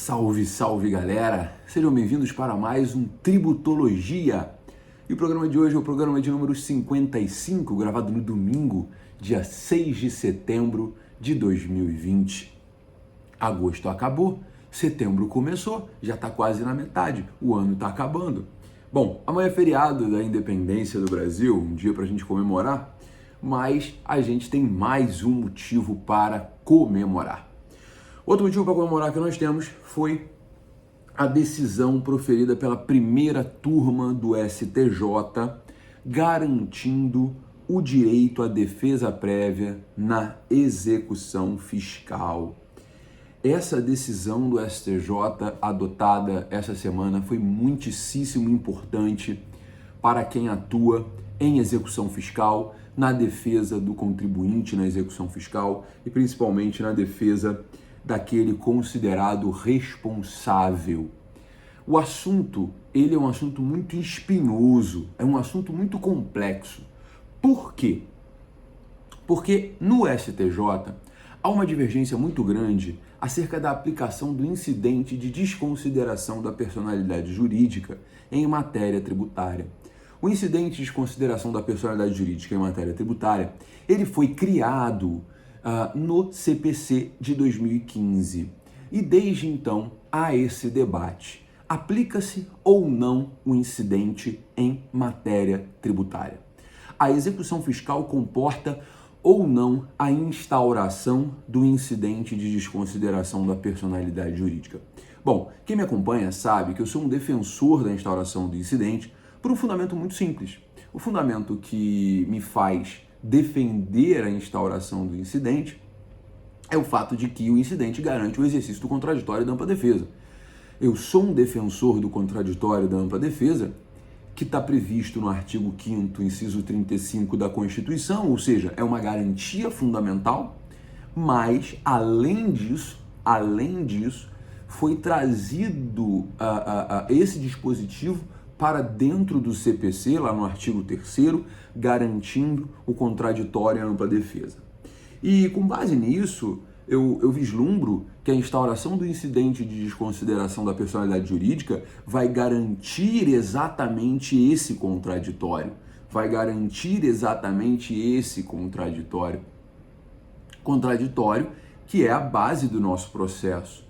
Salve, salve galera! Sejam bem-vindos para mais um Tributologia. E o programa de hoje é o programa de número 55, gravado no domingo, dia 6 de setembro de 2020. Agosto acabou, setembro começou, já está quase na metade, o ano está acabando. Bom, amanhã é feriado da independência do Brasil, um dia para a gente comemorar, mas a gente tem mais um motivo para comemorar. Outro motivo para comemorar que nós temos foi a decisão proferida pela primeira turma do STJ, garantindo o direito à defesa prévia na execução fiscal. Essa decisão do STJ adotada essa semana foi muitíssimo importante para quem atua em execução fiscal, na defesa do contribuinte na execução fiscal e principalmente na defesa daquele considerado responsável. O assunto, ele é um assunto muito espinhoso, é um assunto muito complexo. Por quê? Porque no STJ há uma divergência muito grande acerca da aplicação do incidente de desconsideração da personalidade jurídica em matéria tributária. O incidente de desconsideração da personalidade jurídica em matéria tributária, ele foi criado no CPC de 2015. E desde então há esse debate. Aplica-se ou não o incidente em matéria tributária? A execução fiscal comporta ou não a instauração do incidente de desconsideração da personalidade jurídica? Bom, quem me acompanha sabe que eu sou um defensor da instauração do incidente por um fundamento muito simples. O fundamento que me faz defender a instauração do incidente é o fato de que o incidente garante o exercício do contraditório da ampla defesa. Eu sou um defensor do contraditório da ampla defesa, que está previsto no artigo 5º, inciso 35 da Constituição, ou seja, é uma garantia fundamental, mas, além disso, foi trazido esse dispositivo para dentro do CPC, lá no artigo 3º, garantindo o contraditório à ampla defesa. E com base nisso, eu vislumbro que a instauração do incidente de desconsideração da personalidade jurídica vai garantir exatamente esse contraditório. Contraditório que é a base do nosso processo.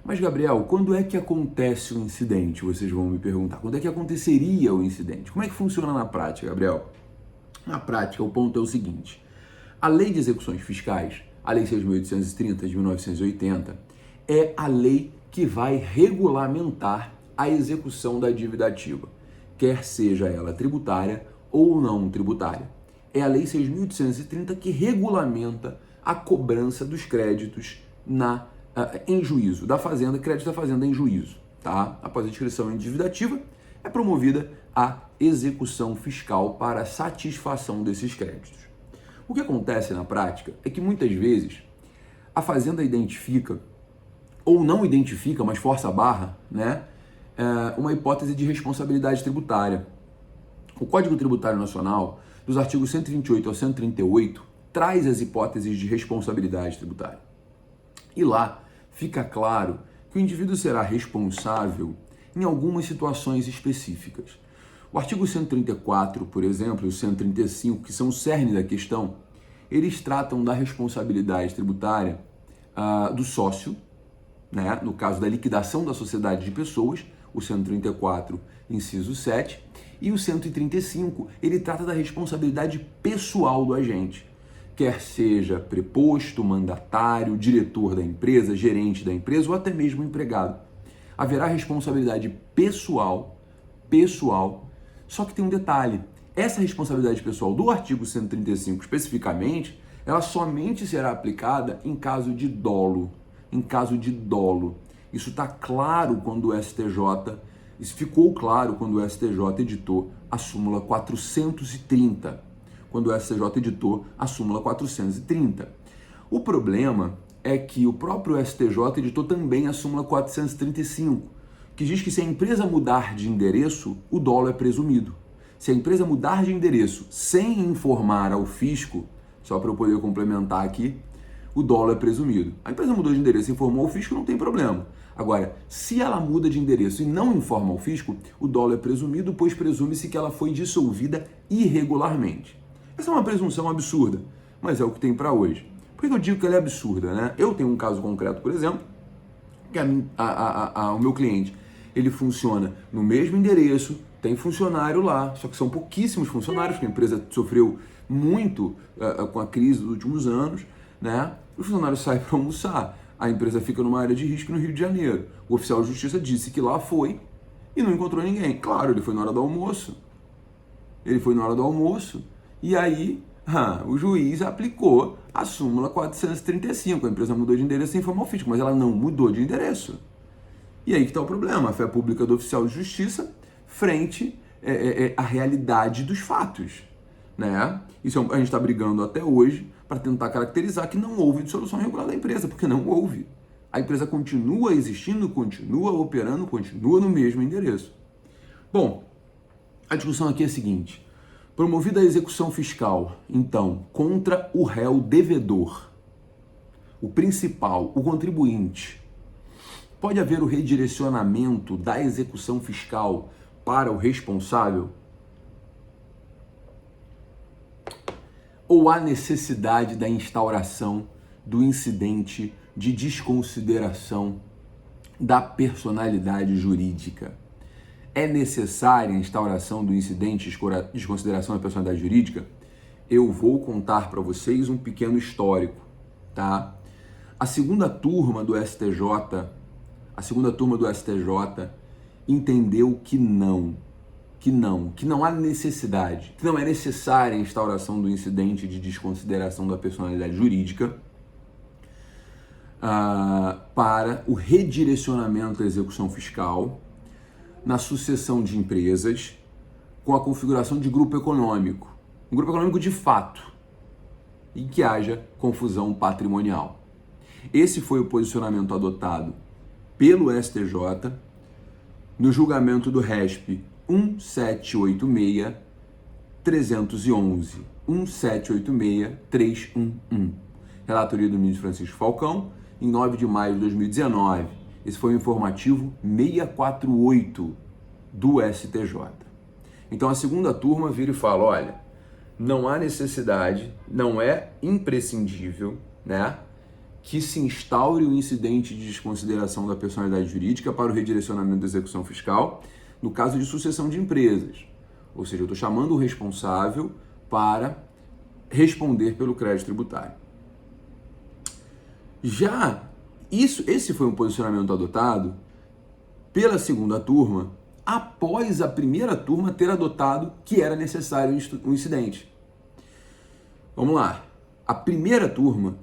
Mas, Gabriel, quando é que acontece o incidente? Vocês vão me perguntar. Quando é que aconteceria o incidente? Como é que funciona na prática, Gabriel? Na prática, o ponto é o seguinte. A Lei de Execuções Fiscais, a Lei 6.830 de 1980, é a lei que vai regulamentar a execução da dívida ativa, quer seja ela tributária ou não tributária. É a Lei 6.830 que regulamenta a cobrança dos créditos em juízo, da Fazenda, crédito da Fazenda em juízo, tá? Após a inscrição em dívida ativa, é promovida a execução fiscal para a satisfação desses créditos. O que acontece na prática é que muitas vezes a Fazenda identifica, ou não identifica, mas força a barra, né, uma hipótese de responsabilidade tributária. O Código Tributário Nacional, dos artigos 128 ao 138, traz as hipóteses de responsabilidade tributária. E lá fica claro que o indivíduo será responsável em algumas situações específicas. O artigo 134, por exemplo, e o 135, que são o cerne da questão, eles tratam da responsabilidade tributária do sócio, né, no caso da liquidação da sociedade de pessoas, o 134, inciso 7, e o 135, ele trata da responsabilidade pessoal do agente, quer seja preposto, mandatário, diretor da empresa, gerente da empresa ou até mesmo empregado. Haverá responsabilidade pessoal, só que tem um detalhe. Essa responsabilidade pessoal do artigo 135 especificamente, ela somente será aplicada em caso de dolo. Isso está claro quando o STJ, isso ficou claro quando o STJ editou a súmula 430. O problema é que o próprio STJ editou também a súmula 435, que diz que se a empresa mudar de endereço, o dolo é presumido. Se a empresa mudar de endereço sem informar ao fisco, só para eu poder complementar aqui, o dolo é presumido. A empresa mudou de endereço e informou ao fisco, não tem problema. Agora, se ela muda de endereço e não informa ao fisco, o dolo é presumido, pois presume-se que ela foi dissolvida irregularmente. Essa é uma presunção absurda, mas é o que tem para hoje. Por que eu digo que ela é absurda, né? Eu tenho um caso concreto, por exemplo, que o meu cliente, ele funciona no mesmo endereço, tem funcionário lá, só que são pouquíssimos funcionários, porque a empresa sofreu muito com a crise dos últimos anos, né? O funcionário sai para almoçar, a empresa fica numa área de risco no Rio de Janeiro. O oficial de justiça disse que lá foi e não encontrou ninguém. Claro, ele foi na hora do almoço. E aí o juiz aplicou a súmula 435. A empresa mudou de endereço sem informar o fisco, mas ela não mudou de endereço. E aí que está o problema, a fé pública do oficial de justiça frente à realidade dos fatos, né? Isso a gente está brigando até hoje para tentar caracterizar que não houve dissolução irregular da empresa, porque não houve. A empresa continua existindo, continua operando, continua no mesmo endereço. Bom, a discussão aqui é a seguinte: promovida a execução fiscal, então, contra o réu devedor, o principal, o contribuinte, pode haver o redirecionamento da execução fiscal para o responsável? Ou há necessidade da instauração do incidente de desconsideração da personalidade jurídica? É necessária a instauração do incidente de desconsideração da personalidade jurídica? Eu vou contar para vocês um pequeno histórico, tá? A segunda turma do STJ entendeu que não há necessidade, que não é necessária a instauração do incidente de desconsideração da personalidade jurídica para o redirecionamento da execução fiscal na sucessão de empresas com a configuração de grupo econômico, um grupo econômico de fato, e que haja confusão patrimonial. Esse foi o posicionamento adotado pelo STJ no julgamento do RESP 1786-311, relatoria do ministro Francisco Falcão, em 9 de maio de 2019. Esse foi o informativo 648 do STJ. Então a segunda turma vira e fala, olha, não há necessidade, não é imprescindível, né, que se instaure o incidente de desconsideração da personalidade jurídica para o redirecionamento da execução fiscal no caso de sucessão de empresas. Ou seja, eu estou chamando o responsável para responder pelo crédito tributário. Esse foi um posicionamento adotado pela segunda turma após a primeira turma ter adotado que era necessário um incidente. Vamos lá. A primeira turma,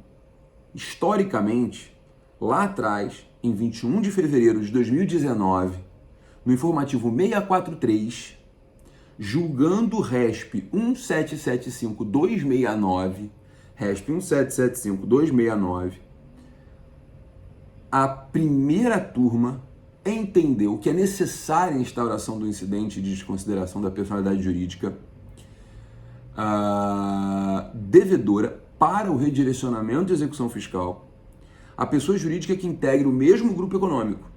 historicamente, lá atrás, em 21 de fevereiro de 2019, no informativo 643, julgando o RESP 1775269, RESP 1775269, a primeira turma entendeu que é necessária a instauração do incidente de desconsideração da personalidade jurídica devedora para o redirecionamento de execução fiscal a pessoa jurídica que integre o mesmo grupo econômico,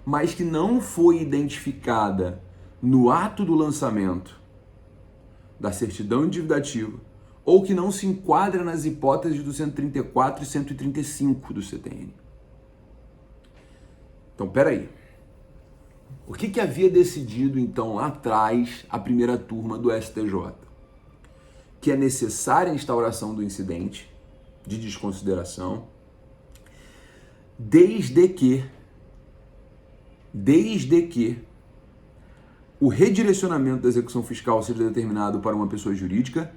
mas que não foi identificada no ato do lançamento da certidão endividativa ou que não se enquadra nas hipóteses do 134 e 135 do CTN. Então, peraí. O que havia decidido, então, lá atrás, a primeira turma do STJ? Que é necessária a instauração do incidente de desconsideração, desde que o redirecionamento da execução fiscal seja determinado para uma pessoa jurídica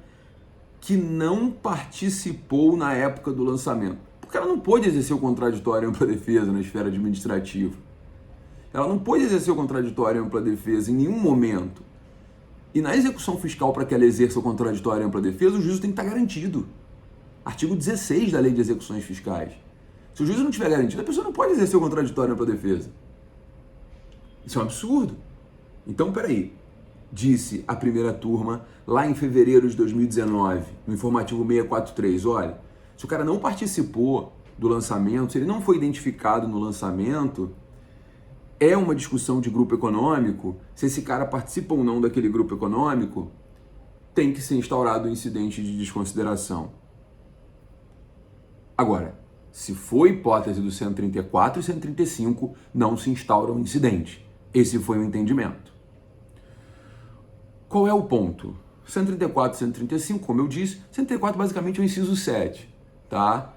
que não participou na época do lançamento. Porque ela não pôde exercer o contraditório em ampla defesa na esfera administrativa. Ela não pôde exercer o contraditório em ampla defesa em nenhum momento. E na execução fiscal, para que ela exerça o contraditório em ampla defesa, o juízo tem que estar garantido. Artigo 16 da Lei de Execuções Fiscais. Se o juízo não estiver garantido, a pessoa não pode exercer o contraditório em ampla defesa. Isso é um absurdo. Então, peraí. Disse a primeira turma, lá em fevereiro de 2019, no informativo 643, olha, Se o cara não participou do lançamento, se ele não foi identificado no lançamento, é uma discussão de grupo econômico, se esse cara participa ou não daquele grupo econômico, tem que ser instaurado o incidente de desconsideração. Agora, se for hipótese do 134 e 135, não se instaura um incidente. Esse foi o entendimento. Qual é o ponto? 134 e 135, como eu disse, 134 basicamente é o inciso 7, tá?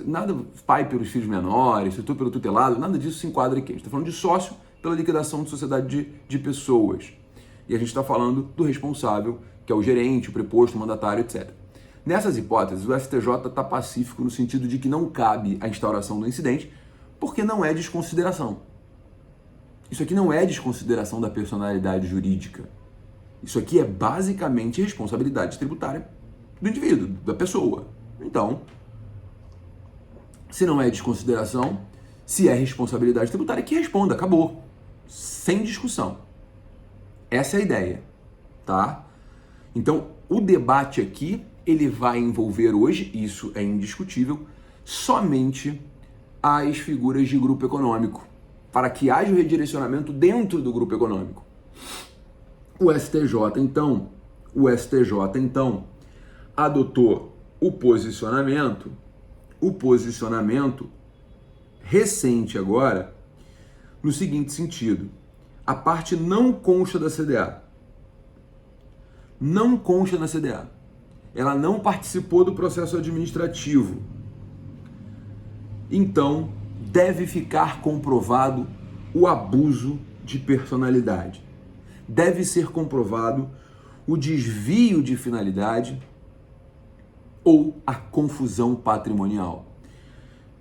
Nada pai pelos filhos menores, tutor pelo tutelado, nada disso se enquadra aqui. A gente está falando de sócio pela liquidação de sociedade de pessoas. E a gente está falando do responsável, que é o gerente, o preposto, o mandatário, etc. Nessas hipóteses, o STJ está pacífico no sentido de que não cabe a instauração do incidente, porque não é desconsideração. Isso aqui não é desconsideração da personalidade jurídica. Isso aqui é basicamente responsabilidade tributária do indivíduo, da pessoa. Então, se não é desconsideração, se é responsabilidade tributária, que responda, acabou. Sem discussão. Essa é a ideia, tá? Então, o debate aqui, ele vai envolver hoje, isso é indiscutível, somente as figuras de grupo econômico, para que haja o redirecionamento dentro do grupo econômico. O STJ, então, adotou o posicionamento recente agora, no seguinte sentido: a parte não consta da CDA. Não consta na CDA. Ela não participou do processo administrativo. Então, deve ficar comprovado o abuso de personalidade. Deve ser comprovado o desvio de finalidade ou a confusão patrimonial,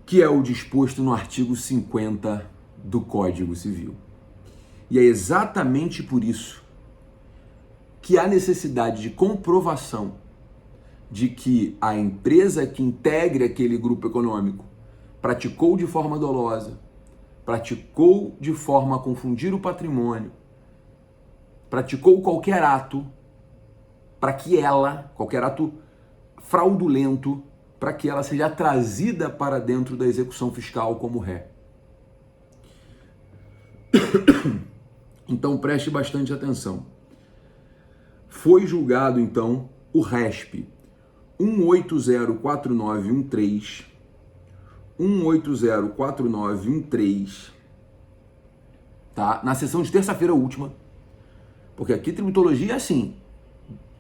que é o disposto no artigo 50 do Código Civil. E é exatamente por isso que há necessidade de comprovação de que a empresa que integre aquele grupo econômico praticou de forma dolosa, praticou de forma a confundir o patrimônio, praticou qualquer ato para que ela, qualquer ato fraudulento, para que ela seja trazida para dentro da execução fiscal como ré. Então preste bastante atenção. Foi julgado então o RESP 1804913, tá? Na sessão de terça-feira última, porque aqui tributologia é assim,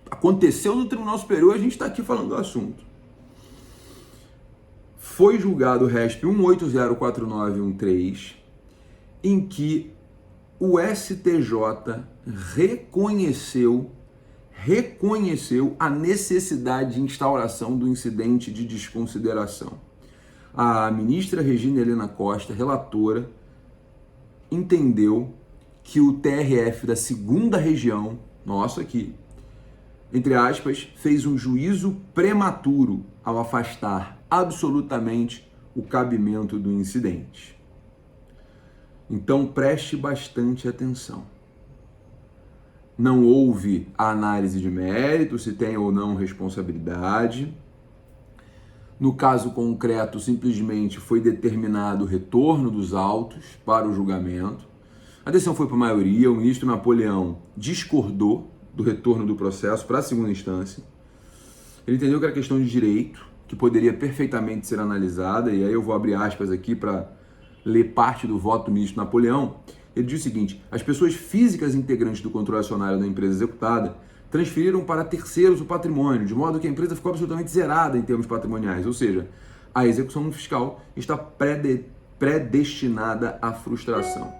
aconteceu no Tribunal Superior, a gente está aqui falando do assunto. Foi julgado o RESP 1804913, em que o STJ reconheceu a necessidade de instauração do incidente de desconsideração. A ministra Regina Helena Costa, relatora, entendeu que o TRF da 2ª região, nosso aqui, entre aspas, fez um juízo prematuro ao afastar absolutamente o cabimento do incidente. Então preste bastante atenção. Não houve a análise de mérito, se tem ou não responsabilidade. No caso concreto, simplesmente foi determinado o retorno dos autos para o julgamento. A decisão foi por maioria, o ministro Napoleão discordou do retorno do processo para a 2ª instância. Ele entendeu que era questão de direito, que poderia perfeitamente ser analisada, e aí eu vou abrir aspas aqui para ler parte do voto do ministro Napoleão. Ele diz o seguinte: as pessoas físicas integrantes do controle acionário da empresa executada transferiram para terceiros o patrimônio, de modo que a empresa ficou absolutamente zerada em termos patrimoniais, ou seja, a execução fiscal está predestinada à frustração.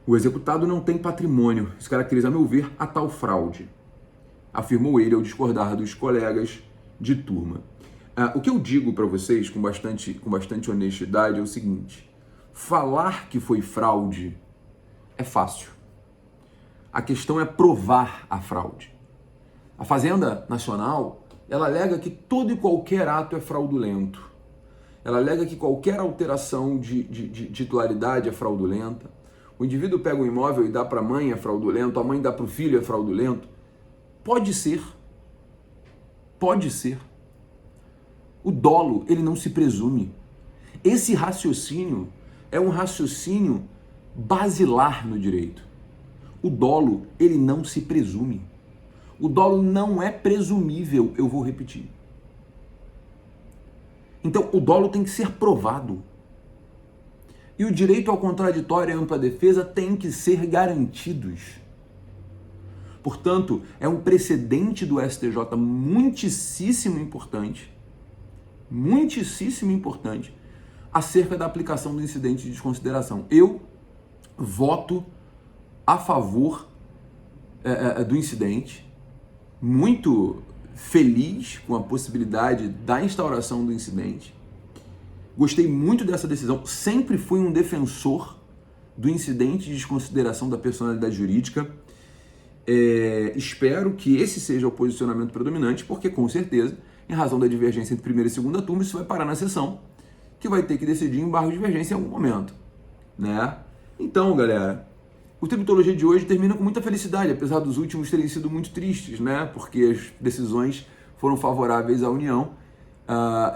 O executado não tem patrimônio, isso caracteriza, a meu ver, a tal fraude, afirmou ele ao discordar dos colegas de turma. O que eu digo para vocês com bastante honestidade é o seguinte: falar que foi fraude é fácil. A questão é provar a fraude. A Fazenda Nacional, ela alega que todo e qualquer ato é fraudulento. Ela alega que qualquer alteração de titularidade é fraudulenta. O indivíduo pega um imóvel e dá para a mãe, é fraudulento. A mãe dá para o filho, é fraudulento. Pode ser. Pode ser. O dolo, ele não se presume. Esse raciocínio é um raciocínio basilar no direito. O dolo, ele não se presume. O dolo não é presumível, eu vou repetir. Então, o dolo tem que ser provado. E o direito ao contraditório e à ampla defesa tem que ser garantidos. Portanto, é um precedente do STJ muitíssimo importante acerca da aplicação do incidente de desconsideração. Eu voto a favor do incidente, muito feliz com a possibilidade da instauração do incidente. Gostei muito dessa decisão, sempre fui um defensor do incidente de desconsideração da personalidade jurídica. Espero que esse seja o posicionamento predominante, porque com certeza, em razão da divergência entre primeira e segunda turma, isso vai parar na sessão, que vai ter que decidir em embargo de divergência em algum momento, né? Então, galera, o Tributologia de hoje termina com muita felicidade, apesar dos últimos terem sido muito tristes, né? Porque as decisões foram favoráveis à União.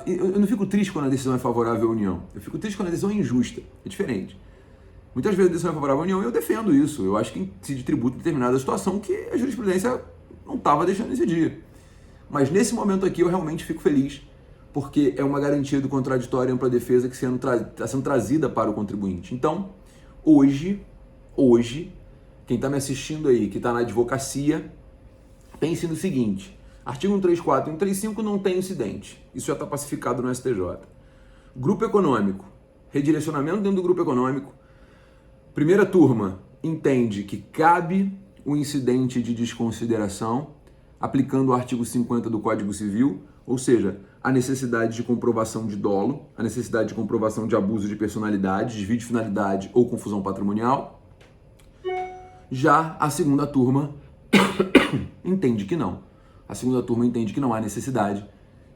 Eu não fico triste quando a decisão é favorável à União, eu fico triste quando a decisão é injusta, é diferente. Muitas vezes a decisão é favorável à União e eu defendo isso. Eu acho que incide tributo em determinada situação que a jurisprudência não estava deixando incidir. Mas nesse momento aqui eu realmente fico feliz, porque é uma garantia do contraditório e ampla defesa que está sendo trazida para o contribuinte. Então, hoje, quem está me assistindo aí, que está na advocacia, pense no seguinte: artigo 134 e 135 não tem incidente. Isso já está pacificado no STJ. Grupo econômico, redirecionamento dentro do grupo econômico. Primeira turma entende que cabe o incidente de desconsideração, aplicando o artigo 50 do Código Civil, ou seja, a necessidade de comprovação de dolo, a necessidade de comprovação de abuso de personalidade, desvio de finalidade ou confusão patrimonial. Já a segunda turma entende que não. A segunda turma entende que não há necessidade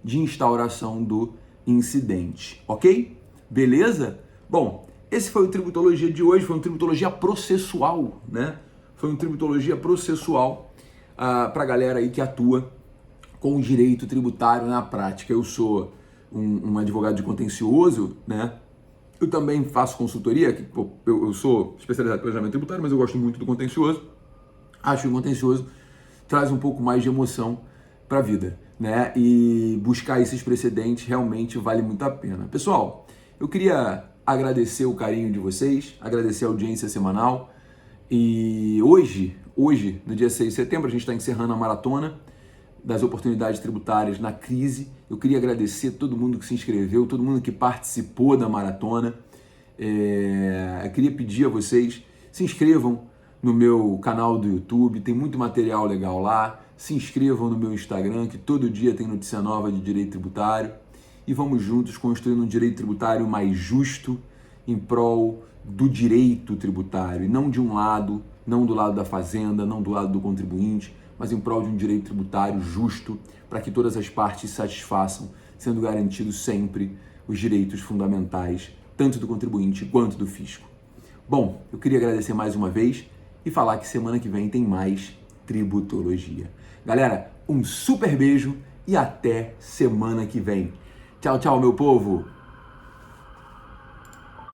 de instauração do incidente, ok? Beleza? Bom, esse foi o Tributologia de hoje, foi um Tributologia processual, né? Foi um Tributologia processual para a galera aí que atua com o direito tributário na prática. Eu sou um advogado de contencioso, né? Eu também faço consultoria, eu sou especializado em planejamento tributário, mas eu gosto muito do contencioso. Acho que o contencioso traz um pouco mais de emoção para a vida, né? E buscar esses precedentes realmente vale muito a pena. Pessoal, eu queria agradecer o carinho de vocês, agradecer a audiência semanal. E hoje, no dia 6 de setembro, a gente está encerrando a maratona das oportunidades tributárias na crise. Eu queria agradecer todo mundo que se inscreveu, todo mundo que participou da maratona. Eu queria pedir a vocês, se inscrevam no meu canal do YouTube, tem muito material legal lá. Se inscrevam no meu Instagram, que todo dia tem notícia nova de direito tributário. E vamos juntos construindo um direito tributário mais justo em prol do direito tributário, e não de um lado, não do lado da fazenda, não do lado do contribuinte, mas em prol de um direito tributário justo, para que todas as partes se satisfaçam, sendo garantidos sempre os direitos fundamentais, tanto do contribuinte quanto do fisco. Bom, eu queria agradecer mais uma vez e falar que semana que vem tem mais Tributologia. Galera, um super beijo e até semana que vem. Tchau, tchau, meu povo!